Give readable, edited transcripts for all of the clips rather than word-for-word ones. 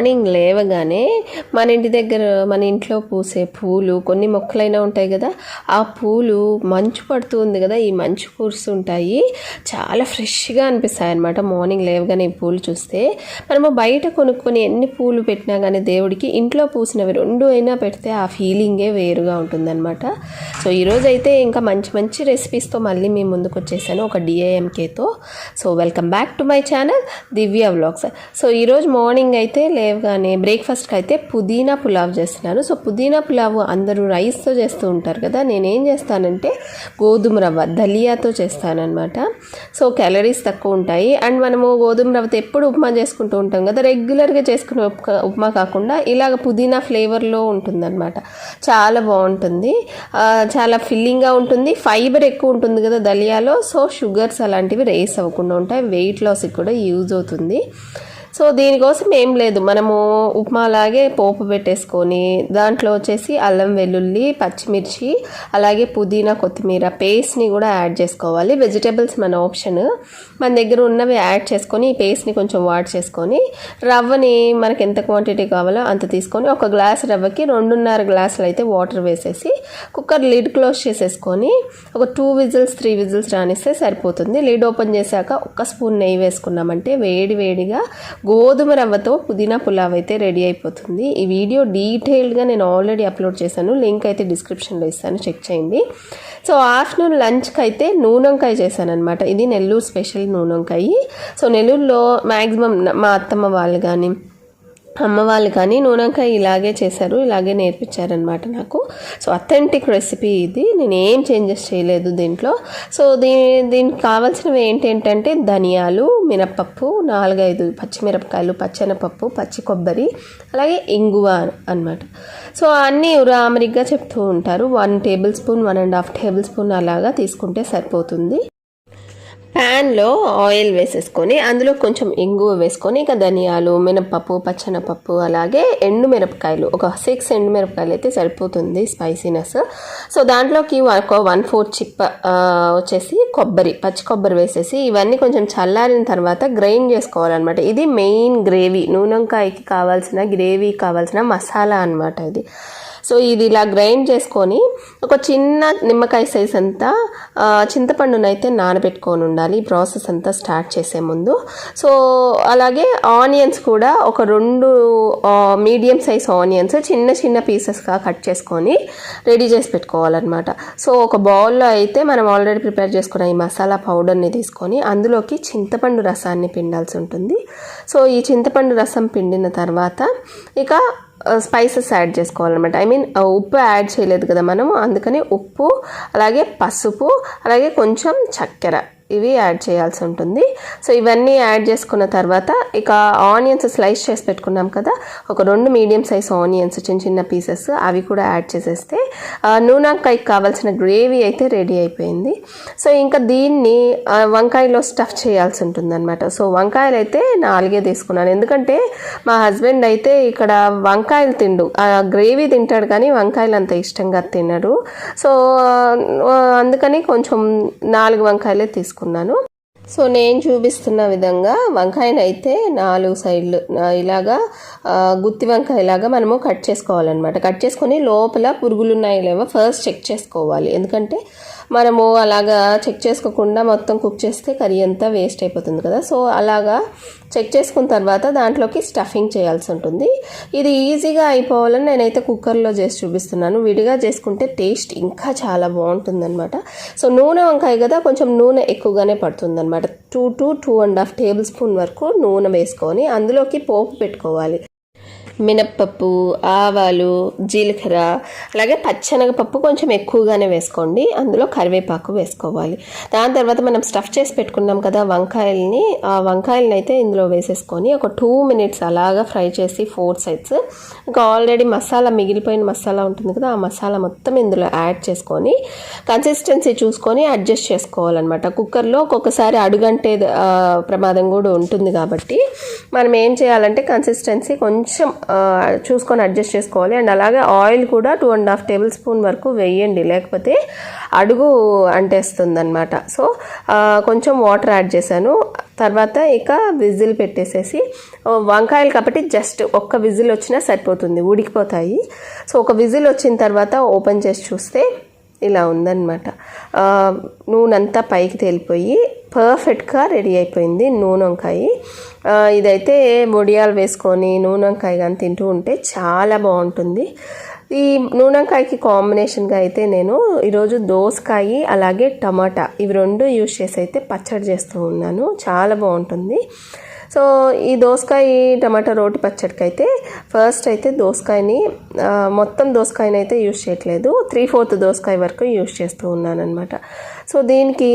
Morning లేవగానే మన ఇంటి దగ్గర మన ఇంట్లో పూసే పూలు కొన్ని మొక్కలైనా ఉంటాయి కదా, ఆ పూలు మంచు పడుతుంది కదా, ఈ మంచు కురుస్తుంటాయి, చాలా ఫ్రెష్గా అనిపిస్తాయి అన్నమాట. మార్నింగ్ లేవగానే ఈ పూలు చూస్తే మనము బయట కొనుక్కొని ఎన్ని పూలు పెట్టినా కానీ దేవుడికి ఇంట్లో పూసినవి 2 అయినా పెడితే ఆ ఫీలింగే వేరుగా ఉంటుందన్నమాట. సో ఈరోజు అయితే ఇంకా మంచి మంచి రెసిపీస్తో మళ్ళీ మీ ముందుకు వచ్చేసాను, ఒక DIMKతో. So welcome back to my channel Divya vlogs. So ఈరోజు మార్నింగ్ అయితే లేవగానే బ్రేక్ఫాస్ట్కి అయితే పుదీనా పులావ్ చేస్తున్నాను. సో పుదీనా పులావ్ అందరూ రైస్తో చేస్తూ ఉంటారు కదా, నేనేం చేస్తానంటే గోధుమ రవ్వ దలియాతో చేస్తానన్నమాట. సో క్యాలరీస్ తక్కువ ఉంటాయి అండ్ మనము గోధుమ రవ్వతో ఎప్పుడు ఉప్మా చేసుకుంటూ ఉంటాం కదా, రెగ్యులర్గా చేసుకునే ఉప్మా కాకుండా ఇలాగ పుదీనా ఫ్లేవర్లో ఉంటుందన్నమాట. చాలా బాగుంటుంది, చాలా ఫిల్లింగ్గా ఉంటుంది, ఫైబర్ ఎక్కువ ఉంటుంది కదా దలియాలో. సో షుగర్స్ అలాంటివి రేస్ అవ్వకుండా ఉంటాయి, వెయిట్ లాస్కి కూడా యూజ్ అవుతుంది. సో దీనికోసం ఏం లేదు, మనము ఉప్మా లాగే పోపు పెట్టేసుకొని దాంట్లో వచ్చేసి అల్లం వెల్లుల్లి పచ్చిమిర్చి అలాగే పుదీనా కొత్తిమీర పేస్ట్ని కూడా యాడ్ చేసుకోవాలి. వెజిటేబుల్స్ మన ఆప్షన్, మన దగ్గర ఉన్నవి యాడ్ చేసుకొని ఈ పేస్ట్ని కొంచెం వాట్ చేసుకొని రవ్వని మనకి ఎంత క్వాంటిటీ కావాలో అంత తీసుకొని ఒక గ్లాస్ రవ్వకి 2.5 గ్లాసులు అయితే వాటర్ వేసేసి కుక్కర్ లిడ్ క్లోజ్ చేసేసుకొని ఒక 2 విజిల్స్ 3 విజిల్స్ రానిస్తే సరిపోతుంది. లిడ్ ఓపెన్ చేశాక 1 స్పూన్ నెయ్యి వేసుకున్నామంటే వేడిగా గోధుమ రవ్వతో పుదీనా పులావ్ అయితే రెడీ అయిపోతుంది. ఈ వీడియో డీటెయిల్డ్గా నేను ఆల్రెడీ అప్లోడ్ చేశాను, లింక్ అయితే డిస్క్రిప్షన్లో ఇస్తాను, చెక్ చేయండి. సో ఆఫ్టర్నూన్ లంచ్కి అయితే నూనెంకాయ చేశాను అనమాట. ఇది నెల్లూరు స్పెషల్ నూనెంకాయ. సో నెల్లూరులో మ్యాక్సిమం మా అత్తమ్మ వాళ్ళు కానీ అమ్మ వాళ్ళు కానీ నూనెంకాయ ఇలాగే చేశారు, ఇలాగే నేర్పించారనమాట నాకు. సో అథెంటిక్ రెసిపీ ఇది, నేను ఏం చేంజెస్ చేయలేదు దీంట్లో. సో దీనికి కావాల్సినవి ఏంటంటే ధనియాలు, మినప్పప్పు, 4-5 పచ్చిమిరపకాయలు, పచ్చెనపప్పు, పచ్చి కొబ్బరి, అలాగే ఇంగువ అనమాట. సో అన్నీ ఉరామరిగ్గా చెప్తూ ఉంటారు. 1 టేబుల్ స్పూన్ 1.5 టేబుల్ స్పూన్ అలాగా తీసుకుంటే సరిపోతుంది. ప్యాన్లో ఆయిల్ వేసేసుకొని అందులో కొంచెం ఇంగువ వేసుకొని ఇక ధనియాలు, మినపప్పు, పచ్చెనపప్పు అలాగే ఎండుమిరపకాయలు ఒక 6 ఎండుమిరపకాయలు అయితే సరిపోతుంది స్పైసీనెస్. సో దాంట్లోకి ఒక 1/4 చిప్ప వచ్చేసి పచ్చి కొబ్బరి వేసేసి ఇవన్నీ కొంచెం చల్లారిన తర్వాత గ్రైండ్ చేసుకోవాలన్నమాట. ఇది మెయిన్ గ్రేవీ, నూనెంకాయకి కావాల్సిన గ్రేవీ కావాల్సిన మసాలా అనమాట ఇది. సో ఇది ఇలా గ్రైండ్ చేసుకొని ఒక చిన్న నిమ్మకాయ సైజ్ అంతా చింతపండునైతే నానబెట్టుకొని ఉండాలి ఈ ప్రాసెస్ అంతా స్టార్ట్ చేసే ముందు. సో అలాగే ఆనియన్స్ కూడా ఒక 2 మీడియం సైజ్ ఆనియన్స్ చిన్న పీసెస్గా కట్ చేసుకొని రెడీ చేసి పెట్టుకోవాలన్నమాట. సో ఒక బౌల్లో అయితే మనం ఆల్రెడీ ప్రిపేర్ చేసుకున్న ఈ మసాలా పౌడర్ని తీసుకొని అందులోకి చింతపండు రసాన్ని పిండాల్సి ఉంటుంది. సో ఈ చింతపండు రసం పిండిన తర్వాత ఇక స్పైసెస్ యాడ్ చేసుకోవాలన్నమాట. ఉప్పు యాడ్ చేయలేదు కదా మనము, అందుకని ఉప్పు అలాగే పసుపు అలాగే కొంచెం చక్కెర ఇవి యాడ్ చేయాల్సి ఉంటుంది. సో ఇవన్నీ యాడ్ చేసుకున్న తర్వాత ఇక ఆనియన్స్ స్లైస్ చేసి పెట్టుకున్నాం కదా, ఒక 2 మీడియం సైజ్ ఆనియన్స్ చిన్న పీసెస్ అవి కూడా యాడ్ చేసేస్తే నూనెకాయకి కావాల్సిన గ్రేవీ అయితే రెడీ అయిపోయింది. సో ఇంకా దీన్ని వంకాయలో స్టఫ్ చేయాల్సి ఉంటుంది అనమాట. సో వంకాయలు అయితే 4 తీసుకున్నాను, ఎందుకంటే మా హస్బెండ్ అయితే ఇక్కడ వంకాయలు తిండు, గ్రేవీ తింటాడు కానీ వంకాయలు అంత ఇష్టంగా తినడు. సో అందుకని కొంచెం 4 వంకాయలే తీసుకున్నాను. సో నేను చూపిస్తున్న విధంగా వంకాయను అయితే 4 సైడ్లు ఇలాగా గుత్తి వంకాయలాగా మనము కట్ చేసుకోవాలన్నమాట. కట్ చేసుకొని లోపల పురుగులు ఉన్నాయో లేవో ఫస్ట్ చెక్ చేసుకోవాలి, ఎందుకంటే మనము అలాగా చెక్ చేసుకోకుండా మొత్తం కుక్ చేస్తే కర్రీ అంతా వేస్ట్ అయిపోతుంది కదా. సో అలాగా చెక్ చేసుకున్న తర్వాత దాంట్లోకి స్టఫింగ్ చేయాల్సి ఉంటుంది. ఇది ఈజీగా అయిపోవాలని నేనైతే కుక్కర్లో చేసి చూపిస్తున్నాను, విడిగా చేసుకుంటే టేస్ట్ ఇంకా చాలా బాగుంటుందన్నమాట. సో నూనె వంకాయ కదా, కొంచెం నూనె ఎక్కువగానే పడుతుందన్నమాట. 2 to 2.5 టేబుల్ స్పూన్ వరకు నూనె వేసుకొని అందులోకి పోపు పెట్టుకోవాలి. మినప్పప్పు, ఆవాలు, జీలకర్ర అలాగే పచ్చెనగపప్పు కొంచెం ఎక్కువగానే వేసుకోండి, అందులో కరివేపాకు వేసుకోవాలి. దాని తర్వాత మనం స్టఫ్ చేసి పెట్టుకున్నాం కదా వంకాయల్ని, ఆ వంకాయలని అయితే ఇందులో వేసేసుకొని ఒక 2 minutes అలాగా ఫ్రై చేసి 4 sides. ఇంకా ఆల్రెడీ మసాలా మిగిలిపోయిన మసాలా ఉంటుంది కదా, ఆ మసాలా మొత్తం ఇందులో యాడ్ చేసుకొని కన్సిస్టెన్సీ చూసుకొని అడ్జస్ట్ చేసుకోవాలన్నమాట. కుక్కర్లో ఒక్కొక్కసారి అడుగంటే ప్రమాదం కూడా ఉంటుంది కాబట్టి మనం ఏం చేయాలంటే కన్సిస్టెన్సీ కొంచెం చూసుకొని అడ్జస్ట్ చేసుకోవాలి. అండ్ అలాగే ఆయిల్ కూడా 2.5 టేబుల్ స్పూన్ వరకు వేయండి, లేకపోతే అడుగు అంటేస్తుంది అనమాట. సో కొంచెం వాటర్ యాడ్ చేశాను. తర్వాత ఇక విజిల్ పెట్టేసేసి, వంకాయలు కాబట్టి జస్ట్ ఒక్క విజిల్ వచ్చినా సరిపోతుంది, ఉడికిపోతాయి. సో ఒక విజిల్ వచ్చిన తర్వాత ఓపెన్ చేసి చూస్తే ఇలా ఉందన్నమాట. నూనె అంతా పైకి తేలిపోయి పర్ఫెక్ట్గా రెడీ అయిపోయింది నూనె వంకాయ. ఇదైతే వడియాలు వేసుకొని నూనె వంకాయ కానీ తింటూ ఉంటే చాలా బాగుంటుంది. ఈ నూనె వంకాయకి కాంబినేషన్గా అయితే నేను ఈరోజు దోసకాయ అలాగే టమాటా ఇవి 2 యూజ్ చేసి అయితే పచ్చడి చేస్తూ ఉన్నాను. చాలా బాగుంటుంది. సో ఈ దోసకాయ టమాటా రోటి పచ్చడికి అయితే ఫస్ట్ అయితే దోసకాయని మొత్తం దోసకాయని అయితే యూజ్ చేయట్లేదు, 3/4 దోసకాయ వరకు యూజ్ చేస్తూ ఉన్నాను అనమాట. సో దీనికి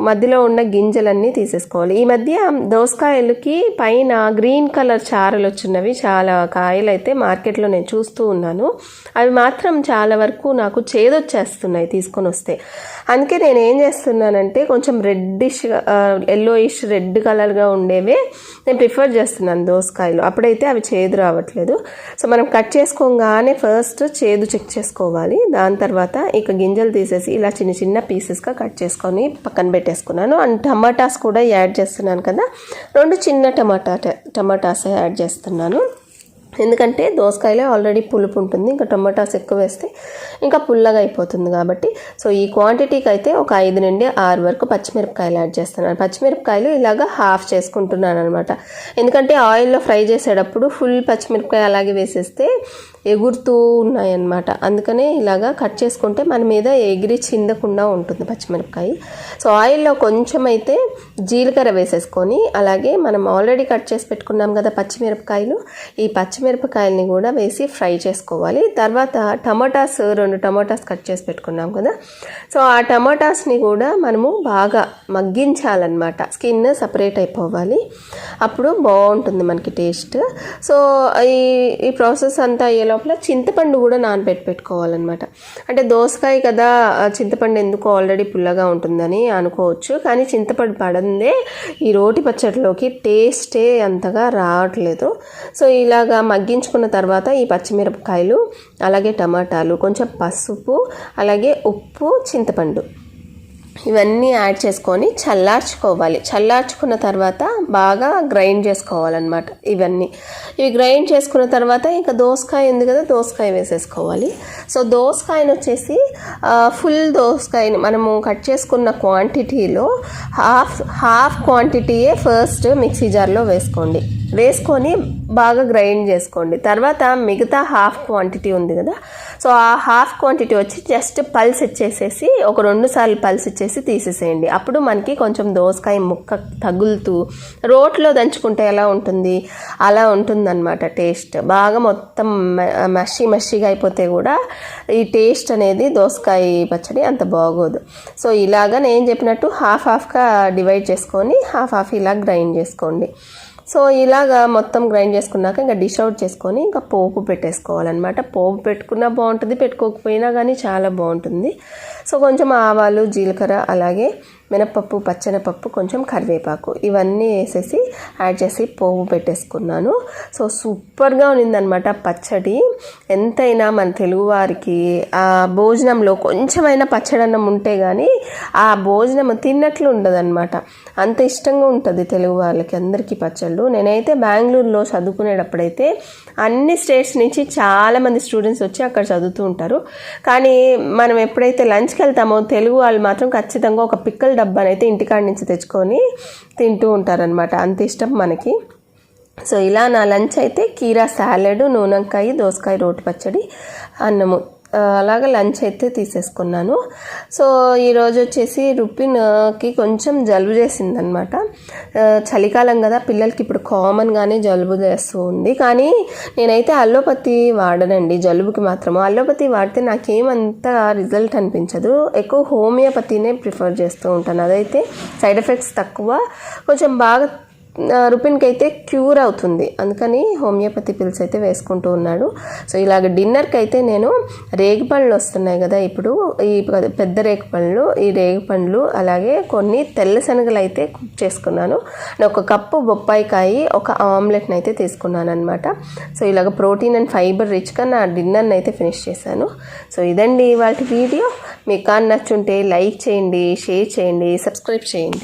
మధ్యలో ఉన్న గింజలన్నీ తీసేసుకోవాలి. ఈ మధ్య దోసకాయలకి పైన గ్రీన్ కలర్ చారలు వచ్చినవి చాలా కాయలు అయితే మార్కెట్లో నేను చూస్తూ ఉన్నాను. అవి మాత్రం చాలా వరకు నాకు చేదొచ్చేస్తున్నాయి తీసుకొని వస్తే. అందుకే నేను ఏం చేస్తున్నానంటే కొంచెం రెడ్డిష్ ఎల్లోయిష్ రెడ్ కలర్గా ఉండేవే నేను ప్రిఫర్ చేస్తున్నాను దోసకాయలు. అప్పుడైతే అవి చేదు రావట్లేదు. సో మనం కట్ చేసుకోగానే ఫస్ట్ చేదు చెక్ చేసుకోవాలి. దాని తర్వాత ఇక గింజలు తీసేసి ఇలా చిన్న చిన్న పీసెస్గా కట్ చేసుకొని పక్కన పెట్టేసుకున్నాను. అండ్ టమాటాస్ కూడా యాడ్ చేస్తున్నాను కదా, 2 చిన్న టమాటాస్ యాడ్ చేస్తున్నాను. ఎందుకంటే దోసకాయలో ఆల్రెడీ పులుపు ఉంటుంది, ఇంకా టమాటాస్ ఎక్కువ వేస్తే ఇంకా పుల్లగా అయిపోతుంది కాబట్టి. సో ఈ క్వాంటిటీకి అయితే ఒక 5 నుండి 6 వరకు పచ్చిమిరపకాయలు యాడ్ చేస్తున్నాను. పచ్చిమిరపకాయలు ఇలాగా హాఫ్ చేసుకుంటున్నాను అనమాట. ఎందుకంటే ఆయిల్లో ఫ్రై చేసేటప్పుడు ఫుల్ పచ్చిమిరపకాయ అలాగే వేసేస్తే ఎగురుతూ ఉన్నాయన్నమాట. అందుకనే ఇలాగా కట్ చేసుకుంటే మన మీద ఎగిరి చిందకుండా ఉంటుంది పచ్చిమిరపకాయ. సో ఆయిల్లో కొంచెం అయితే జీలకర్ర వేసేసుకొని, అలాగే మనం ఆల్రెడీ కట్ చేసి పెట్టుకున్నాం కదా పచ్చిమిరపకాయలు, ఈ పచ్చిమిరపకాయలని కూడా వేసి ఫ్రై చేసుకోవాలి. తర్వాత టమాటాస్ 2 టమాటాస్ కట్ చేసి పెట్టుకున్నాం కదా, సో ఆ టమాటాస్ని కూడా మనము బాగా మగ్గించాలన్నమాట. స్కిన్ సపరేట్ అయిపోవాలి, అప్పుడు బాగుంటుంది మనకి టేస్ట్. సో ఈ ప్రాసెస్ అంతా అయ్యే లోపల చింతపండు కూడా పెట్టుకోవాలన్నమాట. అంటే దోసకాయ కదా, చింతపండు ఎందుకు ఆల్రెడీ పుల్లగా ఉంటుందని అనుకోవచ్చు, కానీ చింతపండు పడందే ఈ రోటి పచ్చడిలోకి టేస్టే అంతగా రావట్లేదు. సో ఇలాగా మగ్గించుకున్న తర్వాత ఈ పచ్చిమిరపకాయలు అలాగే టమాటాలు, కొంచెం పసుపు, అలాగే ఉప్పు, చింతపండు ఇవన్నీ యాడ్ చేసుకొని చల్లార్చుకోవాలి. చల్లార్చుకున్న తర్వాత బాగా గ్రైండ్ చేసుకోవాలన్నమాట. ఇవి గ్రైండ్ చేసుకున్న తర్వాత ఇంకా దోసకాయ ఉంది కదా, దోసకాయ వేసేసుకోవాలి. సో దోసకాయని వచ్చేసి ఫుల్ దోసకాయని మనము కట్ చేసుకున్న క్వాంటిటీలో హాఫ్ క్వాంటిటీయే ఫస్ట్ మిక్సీ జార్లో వేసుకొని బాగా గ్రైండ్ చేసుకోండి. తర్వాత మిగతా హాఫ్ క్వాంటిటీ ఉంది కదా, సో ఆ హాఫ్ క్వాంటిటీ వచ్చి జస్ట్ పల్స్ ఇచ్చేసేసి ఒక 2 సార్లు పల్స్ ఇచ్చేసి తీసేసేయండి. అప్పుడు మనకి కొంచెం దోసకాయ ముక్క తగులుతూ రోట్లో దంచుకుంటే ఎలా ఉంటుంది అలా ఉంటుందన్నమాట. టేస్ట్ బాగా మొత్తం మషీగా అయిపోతే కూడా ఈ టేస్ట్ అనేది దోసకాయ పచ్చడి అంత బాగోదు. సో ఇలాగా నేను చెప్పినట్టు హాఫ్గా డివైడ్ చేసుకొని హాఫ్ ఇలా గ్రైండ్ చేసుకోండి. సో ఇలాగా మొత్తం గ్రైండ్ చేసుకున్నాక ఇంకా డిష్ అవుట్ చేసుకొని ఇంకా పోపు పెట్టేసుకోవాలన్నమాట. పోపు పెట్టుకున్నా బాగుంటుంది, పెట్టుకోకపోయినా కానీ చాలా బాగుంటుంది. సో కొంచెం ఆవాలు, జీలకర్ర, అలాగే మినపప్పు, పచ్చెనపప్పు, కొంచెం కరివేపాకు ఇవన్నీ వేసేసి యాడ్ చేసి పోపు పెట్టేసుకున్నాను. సో సూపర్గా ఉన్నిందనమాట పచ్చడి. ఎంతైనా మన తెలుగువారికి ఆ భోజనంలో కొంచెమైనా పచ్చడన్నం ఉంటే కానీ ఆ భోజనం తిన్నట్లు ఉండదన్నమాట. అంత ఇష్టంగా ఉంటుంది తెలుగు వాళ్ళకి అందరికీ పచ్చళ్ళు. నేనైతే బెంగళూరులో చదువుకునేటప్పుడైతే అన్ని స్టేట్స్ నుంచి చాలామంది స్టూడెంట్స్ వచ్చి అక్కడ చదువుతూ ఉంటారు. కానీ మనం ఎప్పుడైతే లంచ్కి వెళ్తామో తెలుగు వాళ్ళు మాత్రం ఖచ్చితంగా ఒక పిక్కల్ డబ్బానైతే ఇంటికాడ నుంచి తెచ్చుకొని తింటూ ఉంటారనమాట. అంత ఇష్టం మనకి. సో ఇలా నా లంచ్ అయితే కీరా సాలెడ్, నూనె వంకాయ, దోసకాయ రోటి పచ్చడి, అన్నము, అలాగా లంచ్ అయితే తీసేసుకున్నాను. సో ఈరోజు వచ్చేసి రుపిన్కి కొంచెం జలుబు చేసిందనమాట. చలికాలం కదా, పిల్లలకి ఇప్పుడు కామన్గానే జలుబు చేస్తూ ఉంది. కానీ నేనైతే అల్లోపతి వాడనండి జలుబుకి మాత్రము. అల్లోపతి వాడితే నాకేమంత రిజల్ట్ అనిపించదు. ఎక్కువ హోమియోపతినే ప్రిఫర్ చేస్తూ ఉంటాను. అదైతే సైడ్ ఎఫెక్ట్స్ తక్కువ, కొంచెం బాగా రుపిన్కి అయితే క్యూర్ అవుతుంది, అందుకని హోమియోపతి పిల్స్ అయితే వేసుకుంటూ ఉన్నాడు. సో ఇలాగ డిన్నర్కి అయితే నేను రేగిపళ్ళు వస్తున్నాయి కదా ఇప్పుడు, ఈ పెద్ద రేగిపళ్ళు, ఈ రేగిపండ్లు అలాగే కొన్ని తెల్ల శనగలు అయితే కుక్ చేసుకున్నాను. నేను 1 కప్పు బొప్పాయికాయ, 1 ఆమ్లెట్ని అయితే తీసుకున్నాను అనమాట. సో ఇలాగ ప్రోటీన్ అండ్ ఫైబర్ రిచ్గా నా డిన్నర్ని అయితే ఫినిష్ చేశాను. సో ఇదండి ఇవాళ వీడియో. మీకు కానీ నచ్చుంటే లైక్ చేయండి, షేర్ చేయండి, సబ్స్క్రైబ్ చేయండి.